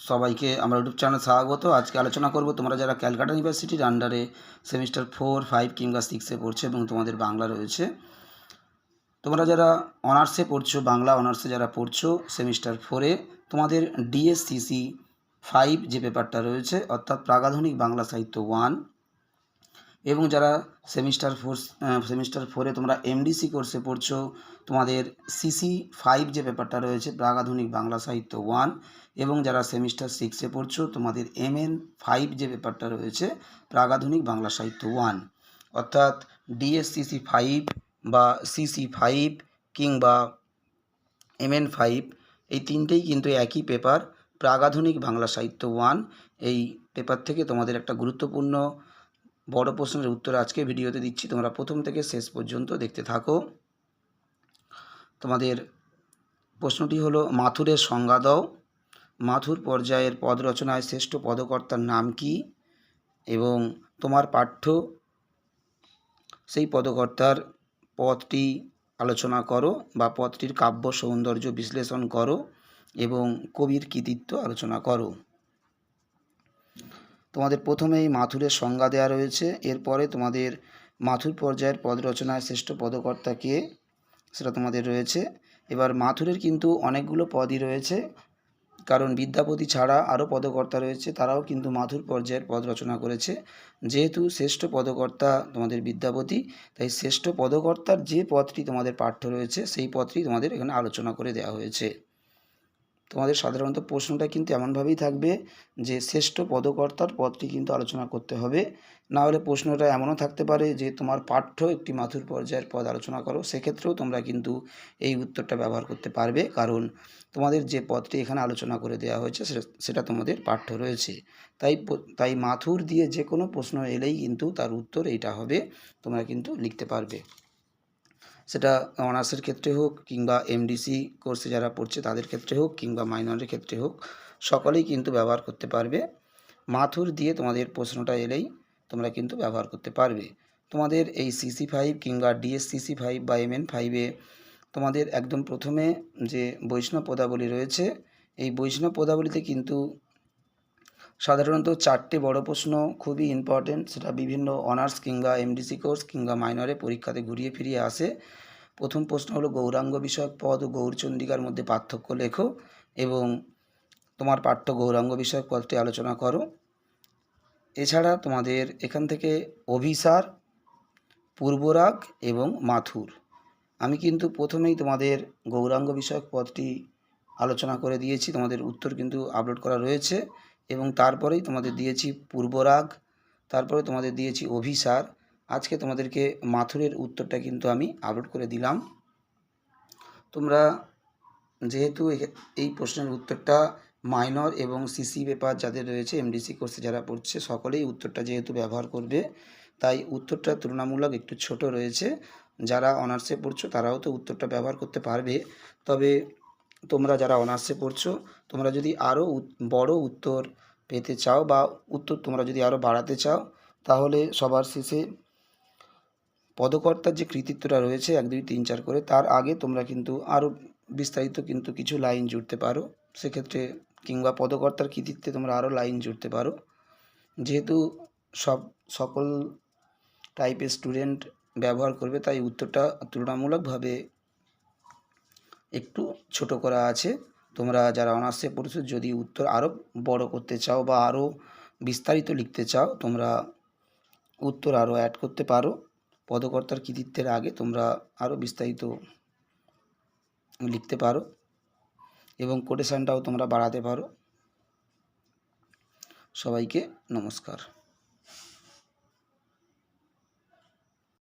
সবাইকে আমার ইউটিউব চ্যানেলে স্বাগত। আজকে আলোচনা করব তোমরা যারা ক্যালকাটা ইউনিভার্সিটির আন্ডারে সেমিস্টার 4, 5 কিংবা 6-এ পড়ছো এবং তোমাদের বাংলা রয়েছে, তোমরা যারা অনার্সে পড়ছো, বাংলা অনার্সে যারা পড়ছো সেমিস্টার 4-এ, তোমাদের ডিএসসিসি 5 যে পেপারটা রয়েছে অর্থাৎ প্রাগাধুনিক বাংলা সাহিত্য 1, এবং যারা সেমিস্টার 4-এ তোমরা এমডিসি কোর্সে পড়ছো, তোমাদের সিসি 5 যে পেপারটা রয়েছে প্রাগাধুনিক বাংলা সাহিত্য 1, এবং যারা সেমিস্টার 6-এ পড়ছো তোমাদের এমএন 5 যে পেপারটা রয়েছে প্রাগাধুনিক বাংলা সাহিত্য 1। অর্থাৎ ডিএসসিসি 5 বা সিসি 5 কিংবা এমএন 5 এই তিনটেই কিন্তু একই পেপার, প্রাগাধুনিক বাংলা সাহিত্য 1। এই পেপার থেকে তোমাদের একটা গুরুত্বপূর্ণ বড় প্রশ্নের উত্তর আজকে ভিডিওতে দিচ্ছি, তোমরা প্রথম থেকে শেষ পর্যন্ত দেখতে থাকো। তোমাদের প্রশ্নটি হলো, মাথুরের সংজ্ঞা দাও। মাথুর পর্যায়ের পদ রচনায় শ্রেষ্ঠ পদকর্তার নাম কি? এবং তোমার পাঠ্য সেই পদকর্তার পদটি আলোচনা করো বা পদটির কাব্য সৌন্দর্য বিশ্লেষণ করো এবং কবির কৃতিত্ব আলোচনা করো। তোমাদের প্রথমেই মাথুরের সংজ্ঞা দেওয়া রয়েছে, এরপরে তোমাদের মাথুর পর্যায়ের পদ রচনায় শ্রেষ্ঠ পদকর্তা কে সেটা তোমাদের রয়েছে। এবার মাথুরের কিন্তু অনেকগুলো পদই রয়েছে, কারণ বিদ্যাপতি ছাড়া আরও পদকর্তা রয়েছে, তারাও কিন্তু মাথুর পর্যায়ের পদ রচনা করেছে। যেহেতু শ্রেষ্ঠ পদকর্তা তোমাদের বিদ্যাপতি, তাই শ্রেষ্ঠ পদকর্তার যে পদটি তোমাদের পাঠ্য রয়েছে সেই পদটি তোমাদের এখানে আলোচনা করে দেওয়া হয়েছে। তোমাদের সাধারণত প্রশ্নটা কিন্তু এমনভাবেই থাকবে যে শ্রেষ্ঠ পদকর্তার পদটি কিন্তু আলোচনা করতে হবে, না হলে প্রশ্নটা এমনও থাকতে পারে যে তোমার পাঠ্য একটি মাথুর পর্যায়ের পদ আলোচনা করো, সেক্ষেত্রেও তোমরা কিন্তু এই উত্তরটা ব্যবহার করতে পারবে, কারণ তোমাদের যে পদটি এখানে আলোচনা করে দেওয়া হয়েছে সেটা তোমাদের পাঠ্য রয়েছে। তাই মাথুর দিয়ে যে কোনো প্রশ্ন এলেই কিন্তু তার উত্তর এইটা হবে, তোমরা কিন্তু লিখতে পারবে। সেটা অনার্সের ক্ষেত্রে হোক কিংবা এমডিসি কোর্সে যারা পড়ছে তাদের ক্ষেত্রে হোক কিংবা মাইনরের ক্ষেত্রে হোক, সকলেই কিন্তু ব্যবহার করতে পারবে। মাথুর দিয়ে তোমাদের প্রশ্নটা এলেই তোমরা কিন্তু ব্যবহার করতে পারবে। তোমাদের এই সিসি 5 কিংবা ডিএসসিসি 5 বা এমএন 5-এ তোমাদের একদম প্রথমে যে বৈষ্ণব পদাবলী রয়েছে, এই বৈষ্ণব পদাবলীতে কিন্তু সাধারণত 4টে বড় প্রশ্ন খুবই ইম্পর্টেন্ট, সেটা বিভিন্ন অনার্স কিংবা এমডিসি কোর্স কিংবা মাইনরে পরীক্ষাতে ঘুরিয়ে ফিরিয়ে আসে। প্রথম প্রশ্ন হলো, গৌরাঙ্গ বিষয়ক পদ ও গৌরচন্ডিকার মধ্যে পার্থক্য লেখো এবং তোমার পাঠ্য গৌরাঙ্গ বিষয়ক পদটি আলোচনা করো। এছাড়া তোমাদের এখান থেকে অভিসার, পূর্বরাগ এবং মাথুর, আমি কিন্তু প্রথমেই তোমাদের গৌরাঙ্গ বিষয়ক পদটি আলোচনা করে দিয়েছি, তোমাদের উত্তর কিন্তু আপলোড করা রয়েছে, এবং তারপরেই তোমাদের দিয়েছি পূর্বরাগ, তারপরে তোমাদের দিয়েছি অভিসার। আজকে তোমাদেরকে মাথুরের উত্তরটা কিন্তু আমি আপলোড করে দিলাম। তোমরা যেহেতু এই প্রশ্নের উত্তরটা মাইনর এবং সিসি পেপার যাদের রয়েছে, এমডিসি কোর্সে যারা পড়ছে সকলেই উত্তরটা যেহেতু ব্যবহার করবে, তাই উত্তরটা তুলনামূলক একটু ছোট রয়েছে। যারা অনার্সে পড়ছো তারাও তো উত্তরটা ব্যবহার করতে পারবে, তবে তোমরা যারা অনার্সে পড়ছো তোমরা যদি আরও বড় উত্তর পেতে চাও বা উত্তর তোমরা যদি আরও বাড়াতে চাও, তাহলে সবার শেষে পদকর্তার যে কৃতিত্বটা রয়েছে 1, 2, 3, 4 করে, তার আগে তোমরা কিন্তু আরও বিস্তারিত কিন্তু কিছু লাইন জুড়তে পারো, সেক্ষেত্রে কিংবা পদকর্তার কৃতিত্বে তোমরা আরও লাইন জুড়তে পারো। যেহেতু সকল টাইপের স্টুডেন্ট ব্যবহার করবে, তাই উত্তরটা তুলনামূলকভাবে একটু ছোট করা আছে। তোমরা যারা অনার্সে পড়ছো যদি উত্তর আরও বড় করতে চাও বা আরও বিস্তারিত লিখতে চাও, তোমরা উত্তর আরও অ্যাড করতে পারো। পদকর্তার কৃতিত্বের আগে তোমরা আরও বিস্তারিত লিখতে পারো এবং কোটেশনটাও তোমরা বাড়াতে পারো। সবাইকে নমস্কার।